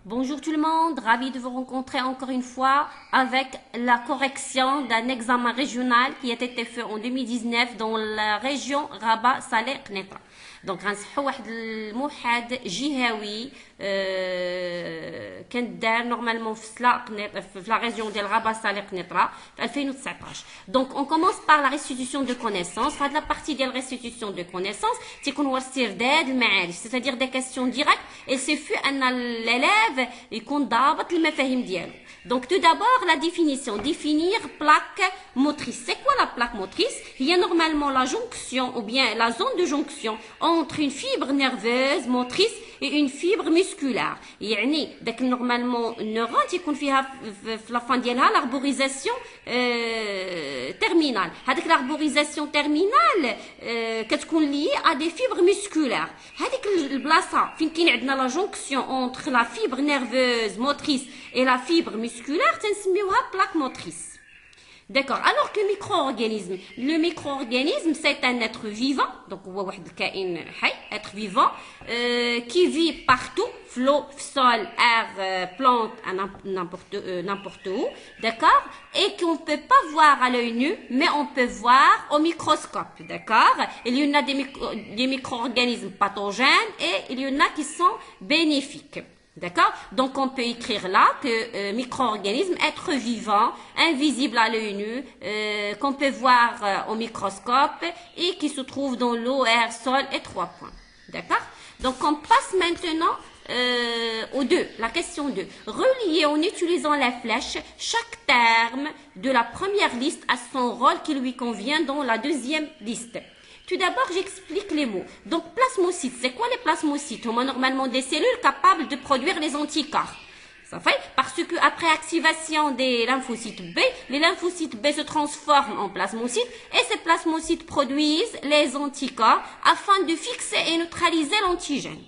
Bonjour tout le monde, ravi de vous rencontrer encore une fois avec la correction d'un examen régional qui a été fait en 2019 dans la région Rabat Salé Qnitra. Donc غنصحوا واحد الموحد جهوي كان دار نورمالمون في la région ديال Rabat Salé Qnitra في 2019. Donc on commence par la restitution de connaissances. فهاد la partie ديال restitution de connaissances تيكون هو استرداد المعارف, c'est-à-dire des questions directes, et c'est fait ان l'élève يكون ضابط المفاهيم ديالو. Donc tout d'abord la définition, définir plaque motrice. C'est quoi la plaque motrice? Il y a normalement la jonction ou bien la zone de jonction entre une fibre nerveuse motrice et une fibre musculaire. يعني داك normalement النيرون تيكون فيها في لا فان ديالها l'arborisation terminale. هذيك l'arborisation terminale كتكون liée à des fibres musculaires. هذيك البلاصه فين كاين عندنا la jonction entre la fibre nerveuse motrice et la fibre musculaire تنسميوها plaque motrice. D'accord. Alors que le micro-organisme, c'est un être vivant, donc هو واحد الكائن حي, être vivant, qui vit partout, l'eau, sol, air, plante, n'importe où, d'accord, et qu'on ne peut pas voir à l'œil nu, mais on peut voir au microscope, d'accord. Il y en a des micro-organismes pathogènes et il y en a qui sont bénéfiques. D'accord? Donc on peut écrire là que micro-organisme, être vivant, invisible à l'œil nu, qu'on peut voir au microscope et qui se trouve dans l'eau, air, sol et 3 points. D'accord? Donc on passe maintenant au 2, la question 2. Relier en utilisant la flèche chaque terme de la première liste à son rôle qui lui convient dans la deuxième liste. Tout d'abord, j'explique les mots. Donc, plasmocytes, c'est quoi les plasmocytes? On a normalement des cellules capables de produire les anticorps. Ça fait parce que après activation des lymphocytes B, les lymphocytes B se transforment en plasmocytes et ces plasmocytes produisent les anticorps afin de fixer et neutraliser l'antigène.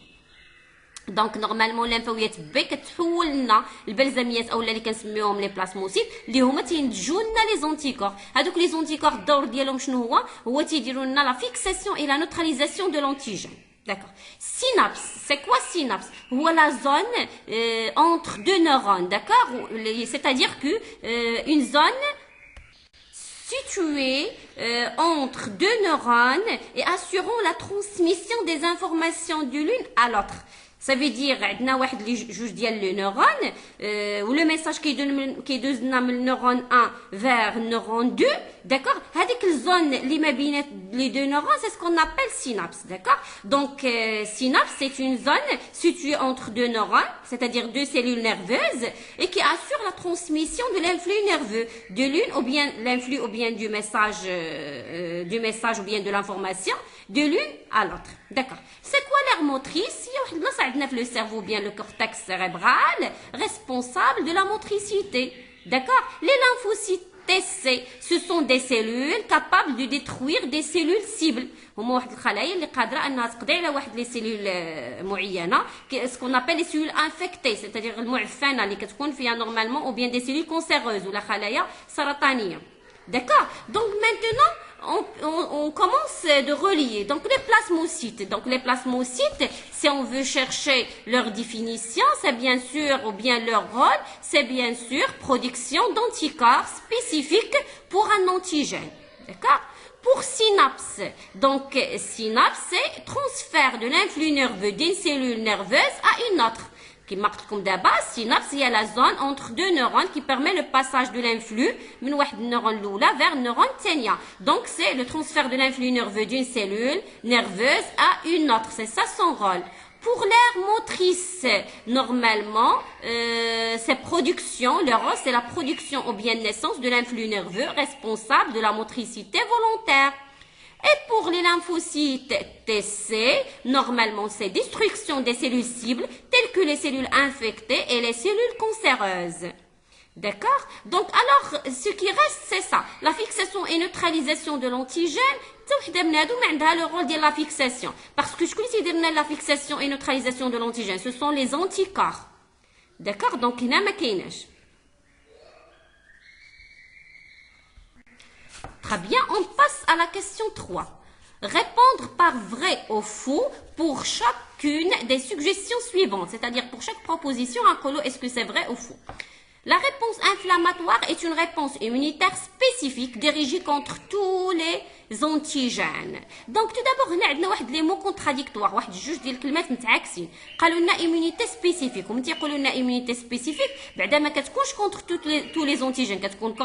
Donc normalement الليمفاويات بي كتحول لنا البلزميات اولا اللي كنسميوهم لي بلاسموسيت اللي هما تينتجوا لنا لي زونتيكور. هذوك لي زونتيكور الدور ديالهم شنو هو تيديروا لنا لا فيكساسيون et la neutralisation de l'antigène. D'accord. Synapse, c'est quoi synapse? Ou la zone entre deux neurones, d'accord? C'est-à-dire que une zone située entre deux neurones et assurant la transmission des informations de l'une à l'autre. Ça veut dire عندنا واحد لي جوج ديال لي نورون ولو ميساج كيدوز لنا من النورون 1 vers النورون 2. D'accord? هذيك الزون اللي ما بين les deux neurones, c'est ce qu'on appelle synapse. D'accord? Donc synapse, c'est une zone située entre deux neurones, c'est-à-dire deux cellules nerveuses, et qui assure la transmission de l'influx nerveux de l'une ou bien l'influx ou bien du message ou bien de l'information de l'une à l'autre. D'accord? C'est quoi l'aire motrice? Il y a واحد البلاصه عندنا في le cerveau, bien le cortex cérébral, responsable de la motricité. D'accord? Les lymphocytes TC, ce sont des cellules capables de détruire des cellules cibles. هما واحد الخلايا اللي قادره انها تقضي على واحد لي سيلول معينه, ce qu'on appelle les cellules infectées, c'est-à-dire المعفنه اللي كتكون فيها normalement ou bien des cellules cancéreuses ولا خلايا سرطانيه. D'accord? Donc maintenant on commence de relier. Donc les plasmocytes. Donc les plasmocytes, si on veut chercher leur définition, c'est bien sûr, ou bien leur rôle, c'est bien sûr production d'anticorps spécifiques pour un antigène. D'accord? Pour synapse. Donc synapse, c'est transfert de l'influx nerveux d'une cellule nerveuse à une autre. كما قلت لكم دابا synapse هي la zone entre deux neurones qui permet le passage de l'influx من واحد النيرون الاولى vers النيرون الثانيه. Donc c'est le transfert de l'influx nerveux d'une cellule nerveuse à une autre. C'est ça son rôle. Pour l'aire motrice, normalement, c'est production, le rôle c'est la production ou bien naissance de l'influx nerveux responsable de la motricité volontaire. Et pour les lymphocytes TC, normalement, c'est destruction des cellules cibles, telles que les cellules infectées et les cellules cancéreuses. D'accord? Donc, alors, ce qui reste, c'est ça. La fixation et neutralisation de l'antigène, le rôle de la fixation. Parce que je considère la fixation et neutralisation de l'antigène, ce sont les anticorps. D'accord? Donc, il n'y a pas. Très bien, on passe à la question 3. répondre par vrai ou faux pour chacune des suggestions suivantes, c'est-à-dire pour chaque proposition, est-ce que c'est vrai ou faux. La réponse inflammatoire est une réponse immunitaire spécifique dirigée contre tous les antigènes. Donc tout d'abord هنا عندنا واحد لي مو contradictoire، واحد جوج ديال الكلمات متعاكسين. قالوا لنا immunité spécifique، ومن تيقولوا لنا immunité spécifique بعدا ما كتكونش contre tous les antigènes، كتكون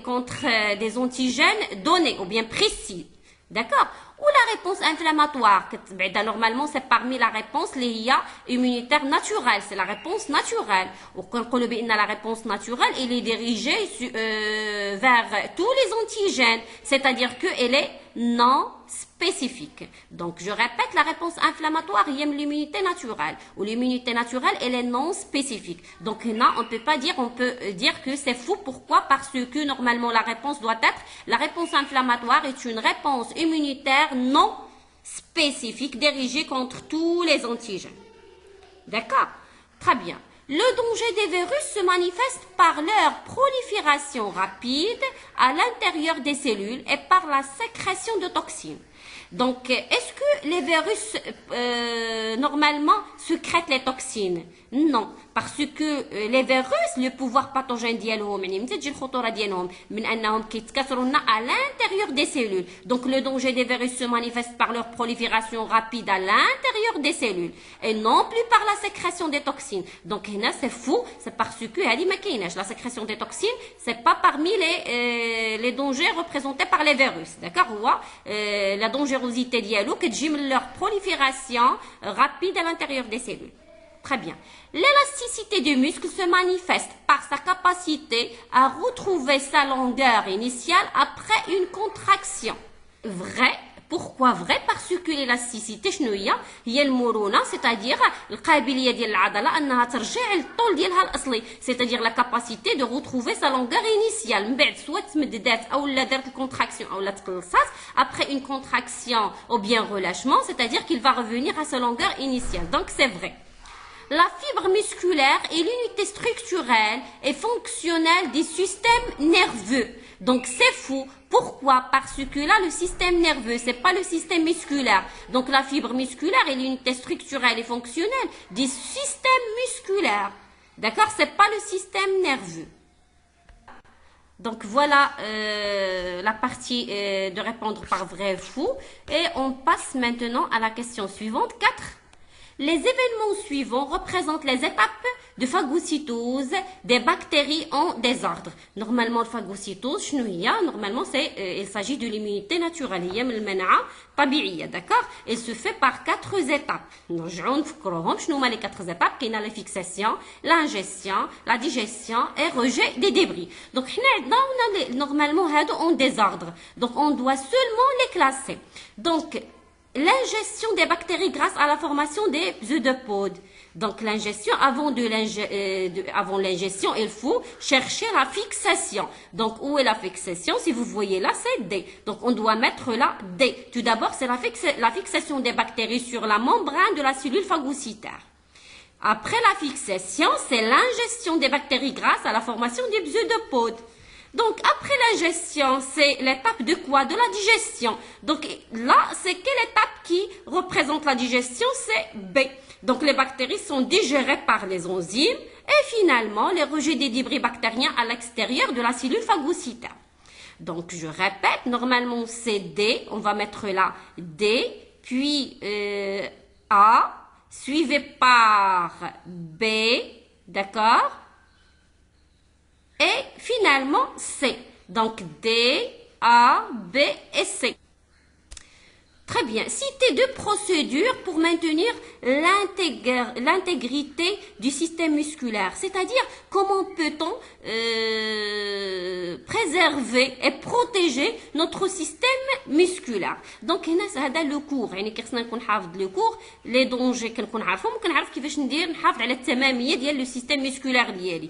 contre des antigènes donnés ou bien précis. D'accord? Ou la réponse inflammatoire, normalement c'est parmi la réponse les immunitaire naturelle, c'est la réponse naturelle. Ou quand on dit la réponse naturelle, elle est dirigée vers tous les antigènes, c'est-à-dire qu'elle est non spécifique. Donc je répète, la réponse inflammatoire, il y a l'immunité naturelle. Ou l'immunité naturelle, elle est non spécifique. Donc là, on peut dire que c'est faux. Pourquoi? Parce que normalement la réponse doit être, la réponse inflammatoire est une réponse immunitaire non spécifique dirigée contre tous les antigènes. D'accord? Très bien. Le danger des virus se manifeste par leur prolifération rapide à l'intérieur des cellules et par la sécrétion de toxines. Donc, est-ce que les virus, normalement, sécrètent les toxines? Non, parce que les virus, le pouvoir pathogène ديالهم يعني متى تجي الخطورة ديالهم من أنهم كيتكاثروا لنا à l'intérieur des cellules. Donc, le danger des virus se manifeste par leur prolifération rapide à l'intérieur des cellules et non plus par la sécrétion des toxines. Donc, هنا c'est fou, c'est parce que هذه ما كايناش. La sécrétion des toxines, c'est pas parmi les dangers représentés par les virus. D'accord? هو la dangerosité ديالو كتجي من leur prolifération rapide à l'intérieur des cellules. Très bien. L'élasticité du muscle se manifeste par sa capacité à retrouver sa longueur initiale après une contraction. Vrai. Pourquoi vrai? Parce que l'élasticité شنو هي المرونة، c'est-à-dire القابلية ديال العضلة أنها ترجع للطول ديالها الأصلي، c'est-à-dire la capacité de retrouver sa longueur initiale. من بعد سواء تمددات أو لا دارت الكونتراكسيون أو لا تقلصات après une contraction ou bien relâchement, c'est-à-dire qu'il va revenir à sa longueur initiale. Donc c'est vrai. La fibre musculaire est l'unité structurelle et fonctionnelle du système nerveux. Donc c'est faux. Pourquoi? Parce que là le système nerveux, c'est pas le système musculaire. Donc la fibre musculaire est l'unité structurelle et fonctionnelle du système musculaire. D'accord? C'est pas le système nerveux. Donc voilà la partie de répondre par vrai ou faux. Et on passe maintenant à la question suivante, 4. Les événements suivants représentent les étapes de phagocytose des bactéries en désordre. Normalement, la phagocytose, normalement, il s'agit de l'immunité naturelle. Il y a المناعة طبيعية, d'accord? Elle se fait par 4 étapes. نرجعوا نفكروهم شنو هما les 4 étapes. كاينه la fixation, l'ingestion, la digestion et rejet des débris. Donc حنا عندنا normalement هادو en désordre. Donc on doit seulement les classer. Donc l'ingestion des bactéries grâce à la formation des pseudopodes. Donc l'ingestion, avant l'ingestion, il faut chercher la fixation. Donc où est la fixation? Si vous voyez là, c'est D. Donc on doit mettre là D. Tout d'abord, c'est la fixation des bactéries sur la membrane de la cellule phagocytaire. Après la fixation, c'est l'ingestion des bactéries grâce à la formation des pseudopodes. Donc, après l'ingestion, c'est l'étape de quoi? De la digestion. Donc, là, c'est quelle étape qui représente la digestion? C'est B. Donc, les bactéries sont digérées par les enzymes et finalement, les rejets des débris bactériens à l'extérieur de la cellule phagocytaire. Donc, je répète, normalement, c'est D. On va mettre là D, puis A, suivi par B, d'accord? Et finalement, C. Donc, D, A, B et C. Très bien. Citez 2 procédures pour maintenir l'intégrité du système musculaire. C'est-à-dire, comment peut-on préserver et protéger notre système musculaire. Donc, هنا هذا لو كور، يعني كيخصنا نكون حافظ لو كور لي دونجي كنكون عارفهم وكنعرف كيفاش نحافظ على التمامية ديال لو سيستيم مسكولار ديالي.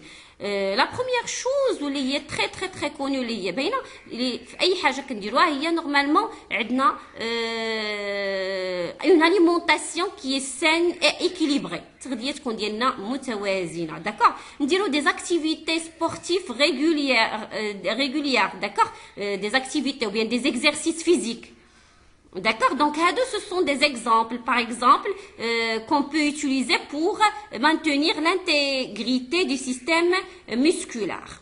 لا بروميير شوز واللي هي تري تري تري كونيو اللي هي باينه اللي في اي حاجه كنديروها هي نورمالمون عندنا اون اليمونطاسيون كي سين اي ايكيليبري، التغذيه تكون ديالنا متوازنه. داكوغ نديرو دي اكتيفيتي سبورتيف ريغوليير داكوغ دي اكتيفيتي ou bien des exercices physiques. D'accord? Donc, ce sont des exemples, par exemple, qu'on peut utiliser pour maintenir l'intégrité du système musculaire.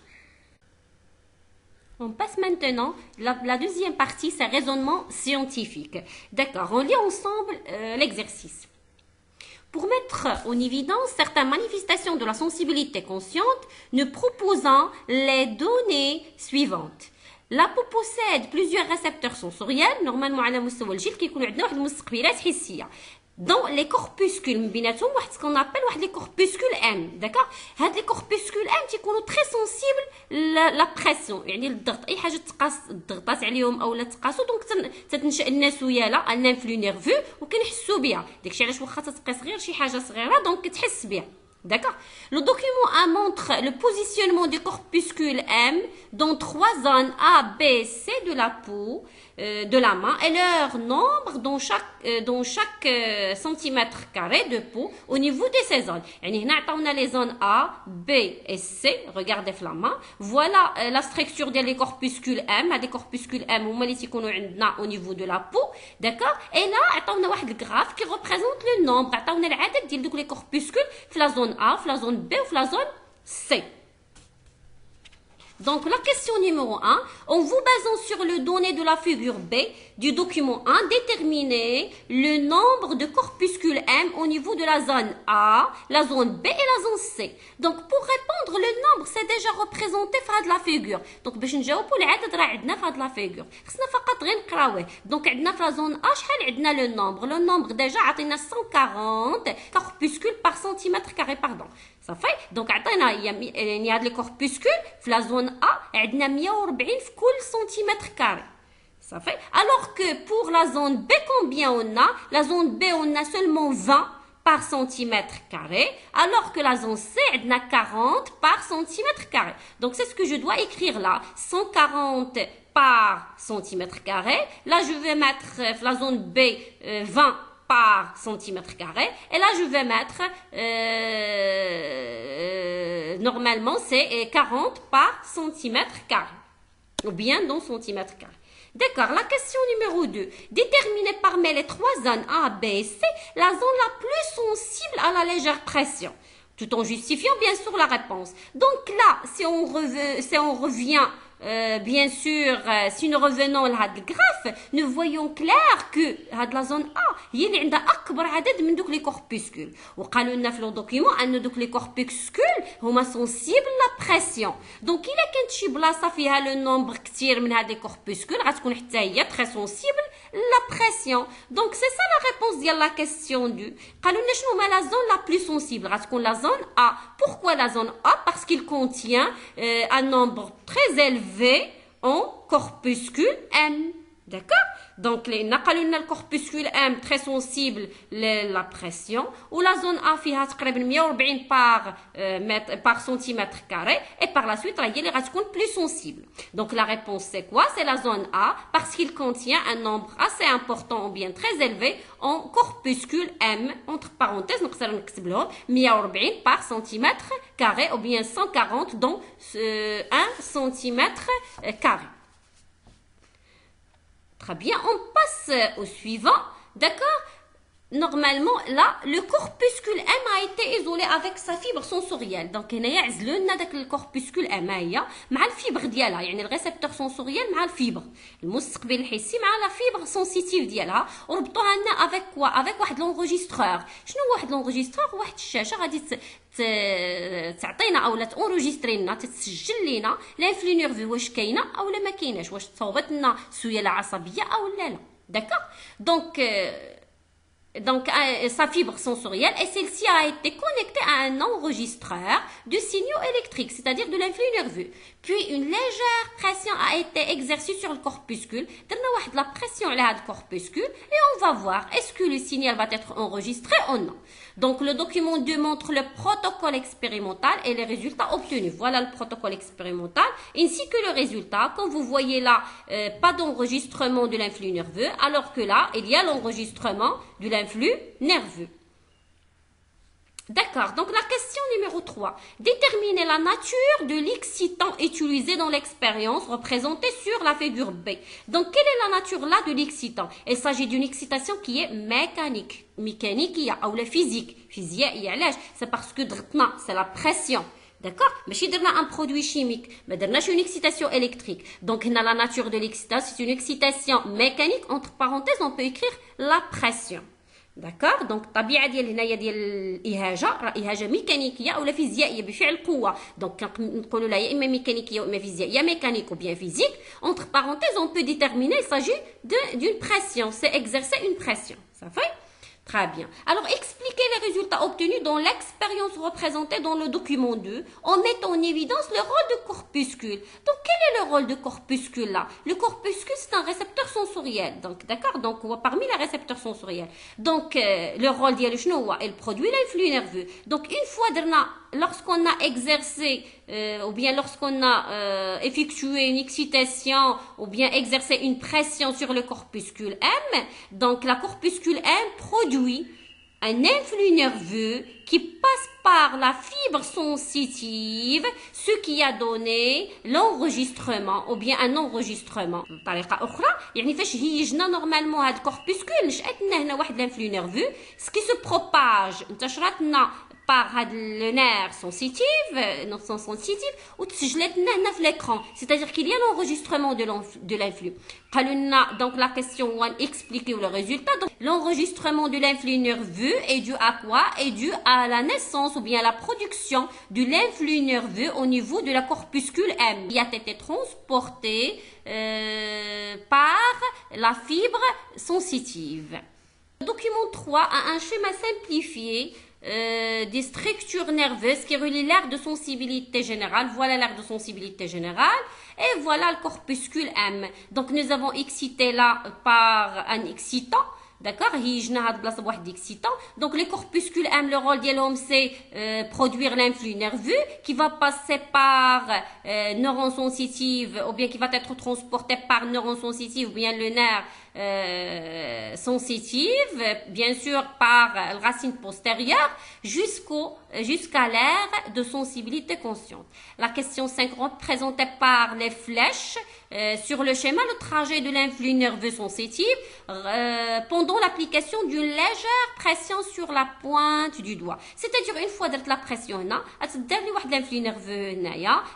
On passe maintenant, la deuxième partie, c'est raisonnement scientifique. D'accord, on lit ensemble l'exercice. Pour mettre en évidence certaines manifestations de la sensibilité consciente, nous proposons les données suivantes. La peau possède plusieurs récepteurs sensoriels, normalement على مستوى الجلد كيكونوا عندنا واحد المستقبلات حسيه. Dans les corpuscules من بيناتهم واحد ce qu'on appelle واحد les corpuscules M, d'accord. هاد les corpuscules M تيكونوا très sensibles la pression, يعني الضغط، اي حاجه تقاس الضغطات عليهم اولا تقاسوا دونك تتنشا الناسويه لا ان انفلو نيرفو وكنحسوا بها. داكشي علاش واخا تتقيس غير شي حاجه صغيره دونك تحس بها. D'accord. Le document A montre le positionnement du corpuscule M dans 3 zones A, B, C de la peau de la main et leur nombre dans chaque centimètre carré de peau au niveau de ces zones. يعني هنا عطاونا les zones A, B et C. Regardez في la main. Voilà la structure des corpuscules M. هاد les corpuscules M هما اللي تيكونوا عندنا au niveau de la peau. D'accord. Et là عطاونا واحد الجراف qui représente le nombre. عطاونا العدد ديال دوك les corpuscules في la zone A, في la zone B ou في la zone C. Donc, la question numéro 1, en vous basant sur les données de la figure B du document 1, déterminez le nombre de corpuscules M au niveau de la zone A, la zone B et la zone C. Donc, pour répondre, le nombre, c'est déjà représenté dans la figure. Donc, باش نجاوبوا العدد راه عندنا في la figure. خصنا فقط غير نقراوه. Donc, عندنا في la zone A شحال عندنا le nombre. Le nombre déjà عطينا 140 corpuscules par centimètre carré, pardon. Ça fait donc عطينا يعني هاد les corpuscules في la zone A عندنا 140 في كل centimètre carré. Ça fait alors que pour la zone B combien on a? La zone B on a seulement 20 par centimètre carré, alors que la zone C on a 40 par centimètre carré. Donc c'est ce que je dois écrire là, 140 par centimètre carré. Là je vais mettre la zone B 20 par centimètre carré, et là je vais mettre normalement c'est 40 par centimètre carré, ou bien dans centimètre carré. D'accord, la question numéro 2. Déterminez parmi les 3 zones A, B et C la zone la plus sensible à la légère pression, tout en justifiant bien sûr la réponse. Donc là, si on revient bien sûr, si nous revenons à le graphe, nous voyons clair que la zone A هي اللي عندها أكبر عدد من دوك les corpuscules. وقالوا لنا في le document أن دوك les corpuscules هما sensibles à la pression. Donc إلا كانت شي بلاصة فيها le nombre كتير من هاد les corpuscules غتكون حتى هي très sensible la pression. Donc c'est ça la réponse ديال la question 2. قالوا لنا شنو هما la zone la plus sensible غتكون la zone A. Pourquoi la zone A? Parce qu'il contient un nombre très élevé en corpuscule M. D'accord? Donc, le corpuscule M très sensible la pression, ou la zone A فيها تقريبا 140 par centimètre carré, et par la suite, il est plus sensible. Donc, la réponse c'est quoi? C'est la zone A, parce qu'il contient un nombre assez important, ou bien très élevé, en corpuscule M, entre parenthèses, donc ça نكتب لهم 140 par centimètre carré, ou bien 140 dans 1 centimètre carré. Très bien, on passe au suivant, d'accord? Normalement, là, le corpuscule M a été isolé avec sa fibre sensorielle. Donc, هنايا عزلوا لنا داك الكوربuscule M هي مع الفيبر ديالها، يعني الريسبتور سونسوريال مع الفيبر، المستقبل الحسي مع لا فيبر سونسيتيف ديالها، وربطوها لنا افيك كوا؟ افيك واحد لونجيسترور. شنو واحد لونجيسترور؟ واحد الشاشه غادي تعطينا اولا تونجستري لنا، تسجل لنا لانفلو نيرفو واش كاينه اولا ما كايناش، واش تصاوبت لنا سياله عصبيه او لا. D'accord? Donc, sa fibre sensorielle, et celle-ci a été connectée à un enregistreur de signaux électriques, c'est-à-dire de l'influx nerveux. Puis, une légère pression a été exercée sur le corpuscule. La pression sur le corpuscule, et on va voir est-ce que le signal va être enregistré ou non. Donc, le document 2 montre le protocole expérimental et les résultats obtenus. Voilà le protocole expérimental, ainsi que le résultat. Comme vous voyez là, pas d'enregistrement de l'influx nerveux, alors que là, il y a l'enregistrement de l'influx nerveux. D'accord, donc la question numéro 3. Déterminez la nature de l'excitant utilisé dans l'expérience représentée sur la figure B. Donc, quelle est la nature là de l'excitant? Il s'agit d'une excitation qui est mécanique. Mécanique, ou la physique. Physique, c'est parce que c'est la pression. D'accord? Mais si on a un produit chimique, mais on a une excitation électrique. Donc, on a la nature de l'excitation, c'est une excitation mécanique. Entre parenthèses, on peut écrire la pression. D'accord donc الطبيعه ديال هنايا ديال الاهاجه ميكانيكيه او فيزيائيه بفعل قوه دونك نقولوا لها يا اما ميكانيكيه او اما فيزيائيه mécanique ou bien physique entre parenthèses on peut déterminer il s'agit d'une pression c'est exercer une pression ça fait très bien. Alors, expliquez les résultats obtenus dans l'expérience représentée dans le document 2 en mettant en évidence le rôle de corpuscule. Donc, quel est le rôle de corpuscule là? Le corpuscule, c'est un récepteur sensoriel. Donc, d'accord? Donc, parmi les récepteurs sensoriels. Donc, le rôle d'Yal Chnoua, il produit l'influx nerveux. Donc, une fois lorsqu'on a exercé ou bien lorsqu'on a effectué une excitation ou bien exercé une pression sur le corpuscule M, donc la corpuscule M produit un influx nerveux qui passe par la fibre sensitive, ce qui a donné l'enregistrement ou bien un enregistrement. بطريقة أخرى يعني فاش هيجنا نورمالمون هاد الكوربuscule نشأت لنا هنا واحد l'influx nerveux ce qui se propage انتشرت لنا par le nerf sensitif ou تسجلت لنا هنا في l'écran c'est-à-dire qu'il y a l'enregistrement de l'influx. Donc la question on expliquer le résultat. Donc l'enregistrement de l'influx nerveux est dû à quoi? Est dû à la naissance ou bien à la production de l'influx nerveux au niveau de la corpuscule M qui a été transporté par la fibre sensitive. Le document 3 a un schéma simplifié des structures nerveuses qui relient l'aire de sensibilité générale. Voilà l'aire de sensibilité générale. Et voilà le corpuscule M. Donc nous avons excité là par un excitant. D'accord? Donc les corpuscules M, le rôle d'Yelom, c'est produire l'influx nerveux qui va passer par neurones sensitifs ou bien qui va être transporté par neurones sensitifs ou bien le nerf sensitive, bien sûr par la racine postérieure jusqu'à l'aire de sensibilité consciente. La question 5 représentée par les flèches sur le schéma le trajet de l'influx nerveux sensitif pendant l'application d'une légère pression sur la pointe du doigt. C'est-à-dire une fois la pression l'influx nerveux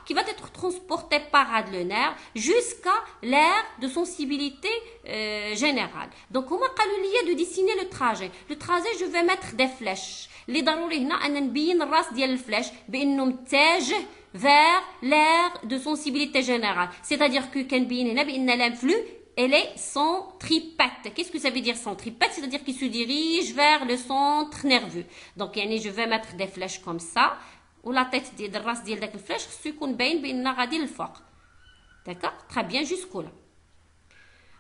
qui va être transporté par le nerf jusqu'à l'aire de sensibilité générale. Donc on m'a dit de dessiner le trajet. Le trajet, je vais mettre des flèches. اللي ضروري هنا ان نبين الراس ديال الفلاش بانه متجه vers l'aire de sensibilité générale. C'est-à-dire que كنبين هنا بان l'influx elle est centripète. Qu'est-ce que ça veut dire centripète? C'est-à-dire qu'il se dirige vers le centre nerveux. Donc يعني je vais mettre des flèches comme ça ولا tête ديال الراس ديال داك الفلاش خصو يكون باين بان غادي للفوق. D'accord? Très bien jusqu'au là.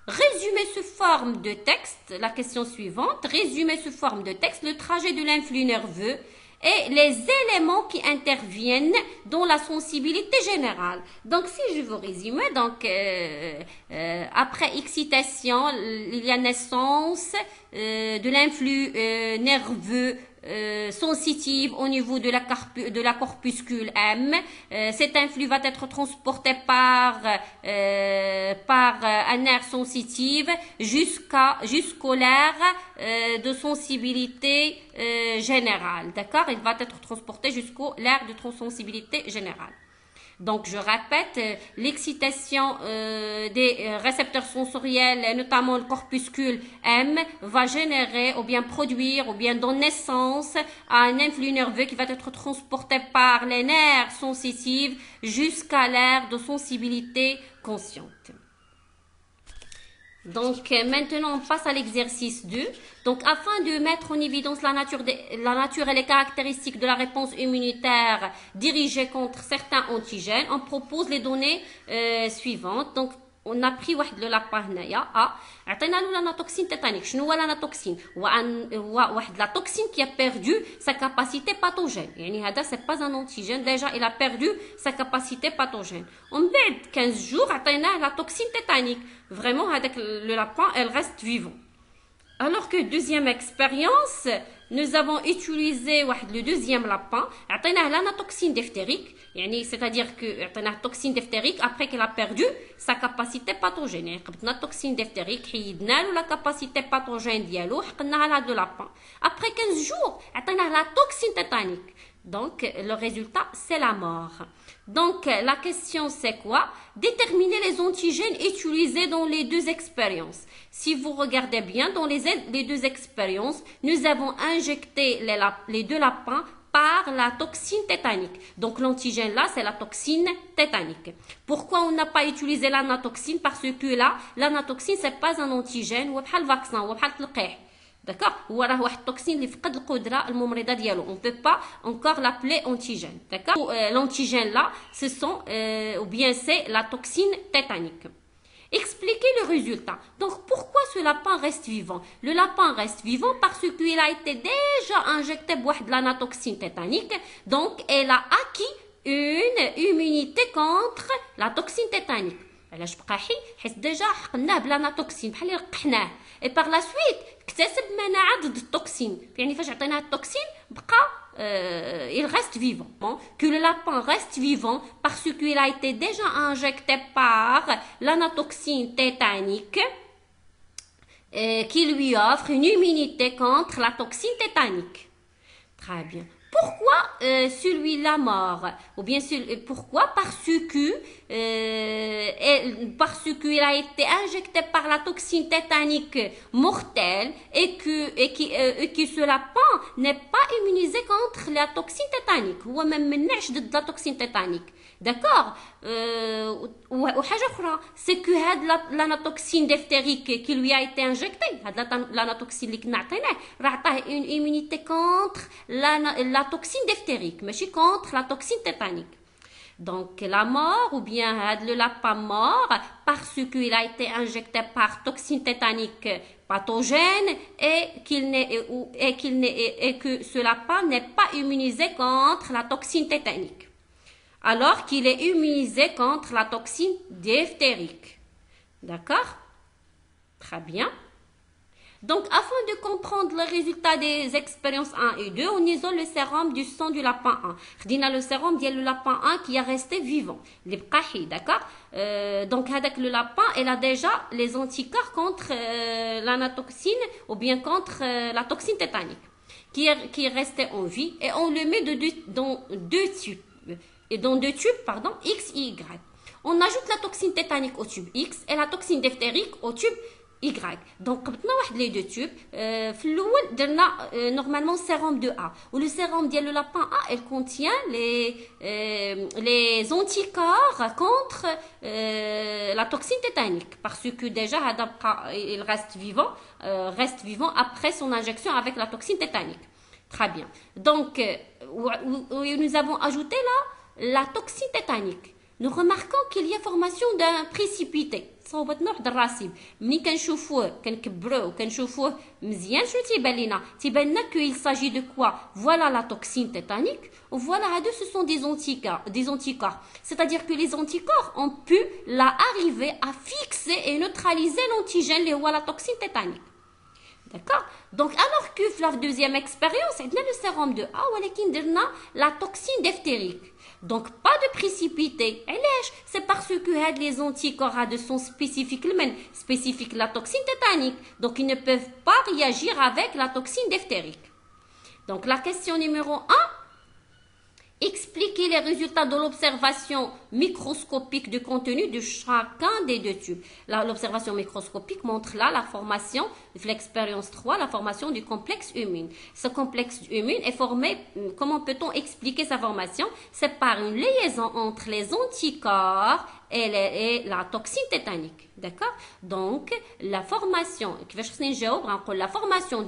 Résumer sous forme de texte, la question suivante, résumer sous forme de texte le trajet de l'influx nerveux et les éléments qui interviennent dans la sensibilité générale. Donc, si je veux résumer, donc, après excitation, il y a naissance de l'influx nerveux sensitive au niveau de la corpuscule M. Cet influx va être transporté par un nerf sensitif jusqu'au nerf de sensibilité générale. D'accord? Il va être transporté jusqu'au nerf de sensibilité générale. Donc, je répète, l'excitation des récepteurs sensoriels, notamment le corpuscule M, va générer ou bien produire ou bien donner naissance à un influx nerveux qui va être transporté par les nerfs sensitifs jusqu'à l'aire de sensibilité consciente. Donc, maintenant, on passe à l'exercice 2. Donc, afin de mettre en évidence la nature et les caractéristiques de la réponse immunitaire dirigée contre certains antigènes, on propose les données suivantes. Donc, on a pris واحد لو لابا هنايا عطينا له l'anatoxine tétanique. شنو هو l'anatoxine؟ هو واحد la toxine qui a perdu sa capacité pathogène. يعني هذا c'est pas un antigène, déjà il a perdu sa capacité pathogène. ومن بعد 15 jours عطيناه la toxine tétanique. Vraiment هذاك le lapin elle reste vivant. Alors que deuxième expérience, nous avons utilisé le deuxième lapin, عطيناه l'anatoxine diphtérique, c'est-à-dire que عطيناه toxine diphtérique après qu'elle a perdu sa capacité pathogène. يعني قبضنا التوكسين ديفتيريك حيدنا له la capacité pathogène ديالو حقناها لهاد lapin. Après 15 jours, عطيناه la toxine tétanique. Donc le résultat c'est la mort. Donc la question c'est quoi? Déterminer les antigènes utilisés dans les deux expériences. Si vous regardez bien, dans les deux expériences, nous avons injecté les deux lapins par la toxine tétanique. Donc l'antigène là, c'est la toxine tétanique. Pourquoi on n'a pas utilisé l'anatoxine? Parce que là, l'anatoxine, c'est pas un antigène, ou le vaccin, ou le تلقيح. D'accord? Ou alors un toxine اللي فقد القدرة الممرضة ديالو. On peut pas encore l'appeler antigène. D'accord? L'antigène là, ce sont ou bien c'est la toxine tétanique. Expliquez le résultat. Donc, pourquoi ce lapin reste vivant? Le lapin reste vivant parce qu'il a été déjà injecté de l'anatoxine tétanique. Donc, elle a acquis une immunité contre la toxine tétanique. علاش بقى حي حيت ديجا حقناه بلاناتوكسين بحال اللي لقحناه اي باغ لا سويت اكتسب مناعه ضد التوكسين يعني فاش عطيناه التوكسين بقى il reste vivant. Que le lapin reste vivant parce qu'il a été déjà injecté par l'anatoxine tétanique qui lui offre une immunité contre la toxine tétanique. Très bien. Pourquoi celui-là mort? Ou bien pourquoi? Parce qu'il a été injecté par la toxine tétanique mortelle et que ce lapin n'est pas immunisé contre la toxine tétanique. Ou même la toxine tétanique. D'accord? وحاجة أخرى, c'est que l'anatoxine diphtérique qui lui a été injectée, l'anatoxine اللي كنا عطيناه, راه عطاه une immunité contre la toxine diphtérique, mais contre la toxine tétanique. Donc la mort ou bien le lapin mort parce qu'il a été injecté par toxine tétanique pathogène et que ce lapin n'est pas immunisé contre la toxine tétanique. Alors qu'il est immunisé contre la toxine diphtérique. D'accord? Très bien. Donc, afin de comprendre le résultat des expériences 1 et 2, on isole le sérum du sang du lapin 1. On a le sérum du lapin 1 qui est resté vivant. D'accord? Donc, avec le lapin, il a déjà les anticorps contre l'anatoxine ou bien contre la toxine tétanique qui est resté en vie et on le met dans deux tubes. X et Y. On ajoute la toxine tétanique au tube X et la toxine diphtérique au tube Y. Donc, les deux tubes, normalement sérum de A. Ou le sérum de le lapin A, elle contient les anticorps contre la toxine tétanique. Parce que déjà, il reste vivant après son injection avec la toxine tétanique. Très bien. Donc, nous avons ajouté là la toxine tétanique. Nous remarquons qu'il y a formation d'un précipité. صوبت نوع الراسب ملي كنشوفوه كنكبروه وكنشوفوه مزيان شنو تيبان لينا لنا qu'il s'agit de quoi voilà la toxine tétanique voilà هادو ce sont des anticorps c'est-à-dire que les anticorps ont pu arriver à fixer et neutraliser l'antigène اللي هو la toxine tétanique. D'accord? Donc, alors que la deuxième expérience, on a le sérum de A, ولكن درنا la toxine diphtérique. Donc, pas de précipité. C'est parce que les anticorps sont spécifiques la toxine tétanique. Donc, ils ne peuvent pas réagir avec la toxine diphtérique. Donc, la question numéro 1. Expliquez les résultats de l'observation microscopique du contenu de chacun des deux tubes. L'observation microscopique montre là la formation, l'expérience 3, la formation du complexe humain. Ce complexe humain est formé, comment peut-on expliquer sa formation? C'est par une liaison entre les anticorps et la toxine tétanique. D'accord? Donc, la formation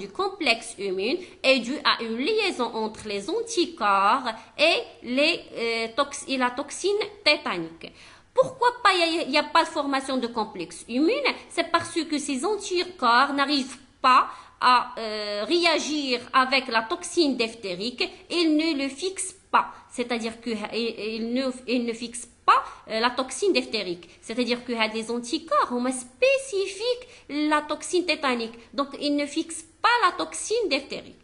du complexe humain est due à une liaison entre les anticorps et la toxine tétanique. Pourquoi il n'y a pas de formation de complexe humain? C'est parce que ces anticorps n'arrivent pas à réagir avec la toxine diphtérique, ils ne le fixent pas, c'est-à-dire qu'il ne fixe pas la toxine diphtérique, c'est-à-dire que les anticorps sont spécifiques la toxine tétanique, donc ils ne fixent pas la toxine diphtérique.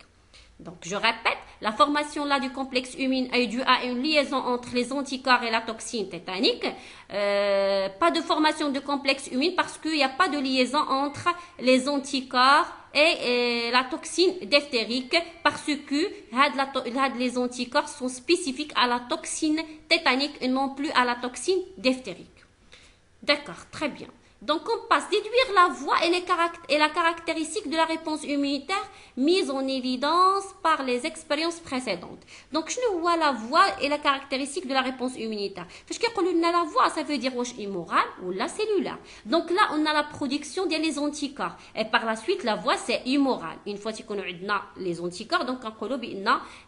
Donc, je répète, la formation là du complexe humide est due à une liaison entre les anticorps et la toxine tétanique. Pas de formation de complexe humide parce qu'il n'y a pas de liaison entre les anticorps et la toxine diphtérique parce que les anticorps sont spécifiques à la toxine tétanique et non plus à la toxine diphtérique. D'accord, très bien. Donc, on passe déduire la voie et la caractéristique de la réponse immunitaire mise en évidence par les expériences précédentes. Donc, je vois la voie et la caractéristique de la réponse immunitaire. Parce que la voie, ça veut dire humoral ou la cellulaire. Donc là, on a la production des anticorps. Et par la suite, la voie, c'est humoral. Une fois qu'on a les anticorps, donc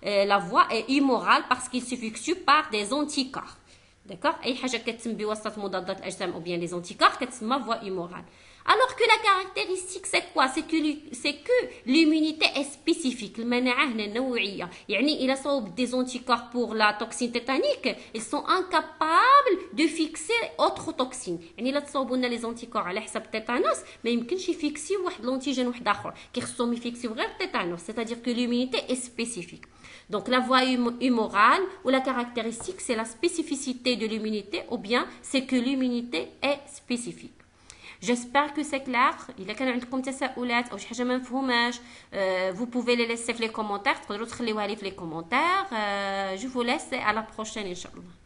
la voie est humorale parce qu'il se fixe par des anticorps. D'accord? أي حاجة كتسمى بواسطة مضادات الأجسام ou bien les anticorps كتسمى voie humorale. Alors que la caractéristique c'est quoi? C'est que l'immunité est spécifique. المناعة هنا نوعية. يعني إلا صوب des anticorps pour la toxine tétanique, ils sont incapables de fixer autre toxine. يعني إلا تصوبوا لنا les anticorps على حساب التيتانوس ما يمكنش يفيكسيو واحد l'antigène واحد آخر. كيخصهم يفيكسيو غير التيتانوس. C'est-à-dire que l'immunité est spécifique. Donc, la voie humorale ou la caractéristique, c'est la spécificité de l'immunité ou bien c'est que l'immunité est spécifique. J'espère que c'est clair. إذا كان عندكم تساؤلات أو شي حاجة ما مفهوماش, vous pouvez les laisser في les commentaires. تقدروا تخليوها لي في les commentaires. Je vous laisse et à la prochaine, Inch'Allah.